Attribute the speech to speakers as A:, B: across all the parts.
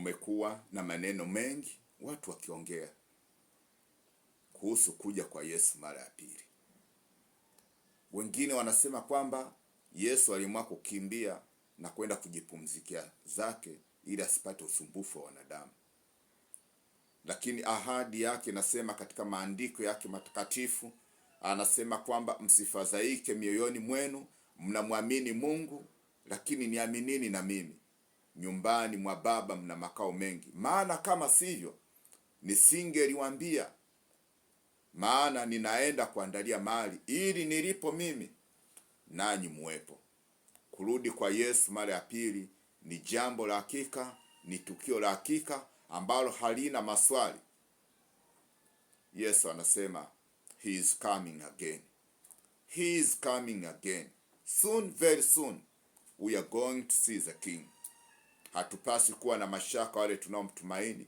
A: kumekuwa na maneno mengi watu wakiongea kuhusu kuja kwa Yesu mara ya pili. Wengine wanasema kwamba Yesu aliamua kukimbia na kwenda kujipumzikia zake ili asipate usumbufu wa wanadamu. Lakini ahadi yake nasema katika maandiko yake matakatifu, anasema kwamba msifadhaike mioyoni mwenu, mnamwamini Mungu, lakini niaminini na mimi. Nyumbani mwa Baba mna makao mengi, maana kama sivyo nisingeliwaambia. Maana ninaenda kuandalia mahali, ili nilipo mimi nanyi muwepo. Kurudi kwa Yesu mara ya pili ni jambo la hakika, ni tukio la hakika ambalo halina maswali. Yesu anasema he is coming again. He is coming again. Soon, very soon, we are going to see the King. Hatupasi kuwa na mashaka wale tunaomtumaini.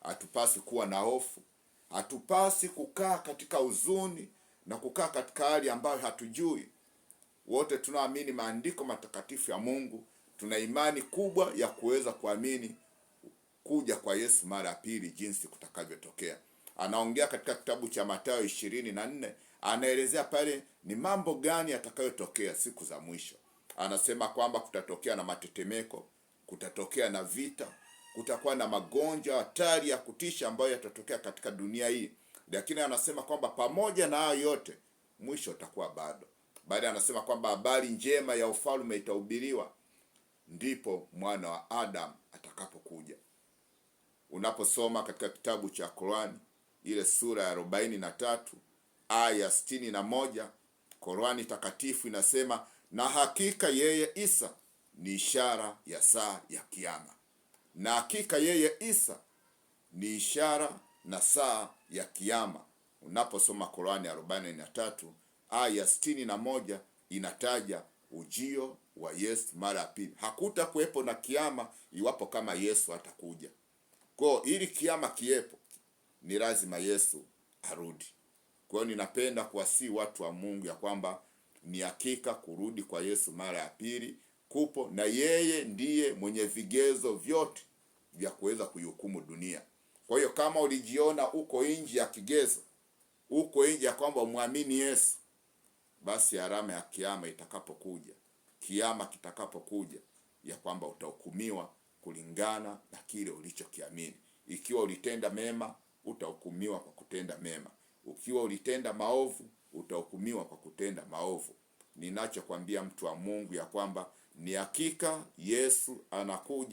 A: Hatupasi kuwa na hofu. Hatupasi kukaa katika huzuni na kukaa katika hali ambayo hatujui. Wote tunaamini maandiko matakatifu ya Mungu. Tuna imani kubwa ya kuweza kuamini kuja kwa Yesu mara ya pili jinsi kutakavyotokea. Anaongea katika kitabu cha Mathayo 24, anaelezea pale ni mambo gani yatakayotokea siku za mwisho. Anasema kwamba kutatokea na matetemeko, kutatokea na vita, kutakuwa na magonjwa hatari ya kutisha ambayo yatatokea katika dunia hii. Lakini anasema kwamba pamoja na hayo yote mwisho utakuwa bado. Baada anasema kwamba habari njema ya ufalme itahubiriwa, ndipo mwana wa Adamu atakapokuja. Unaposoma katika kitabu cha Qur'ani ile sura ya 43 aya 61, Qur'ani takatifu inasema, na hakika yeye Isa ni ishara ya saa ya kiyama. Na hakika yeye Isa ni ishara na saa ya kiyama. Unaposoma Qur'ani 43 aya 61 inataja ujio wa Yesu mara ya pili. Hakutakuwepo na kiyama iwapo kama Yesu atakuja. Kwa ili kiyama kiepo ni lazima Yesu arudi. Kwa hiyo ninapenda kuwasihi watu wa Mungu ya kwamba ni hakika kurudi kwa Yesu mara ya pili kupo, na yeye ndiye mwenye vigezo vyote vya kuweza kuihukumu dunia. Kwa hiyo kama ulijiona uko nje ya kigezo, uko nje ya kwamba umwamini Yesu, basi alama ya kiyama itakapokuja, kiyama kitakapokuja, ya kwamba utahukumiwa kulingana na kile ulichokiamini. Ikiwa ulitenda mema, utahukumiwa kwa kutenda mema. Ukiwa ulitenda maovu, utahukumiwa kwa kutenda maovu. Ninachokwambia mtu wa Mungu ya kwamba ni hakika Yesu anakuja.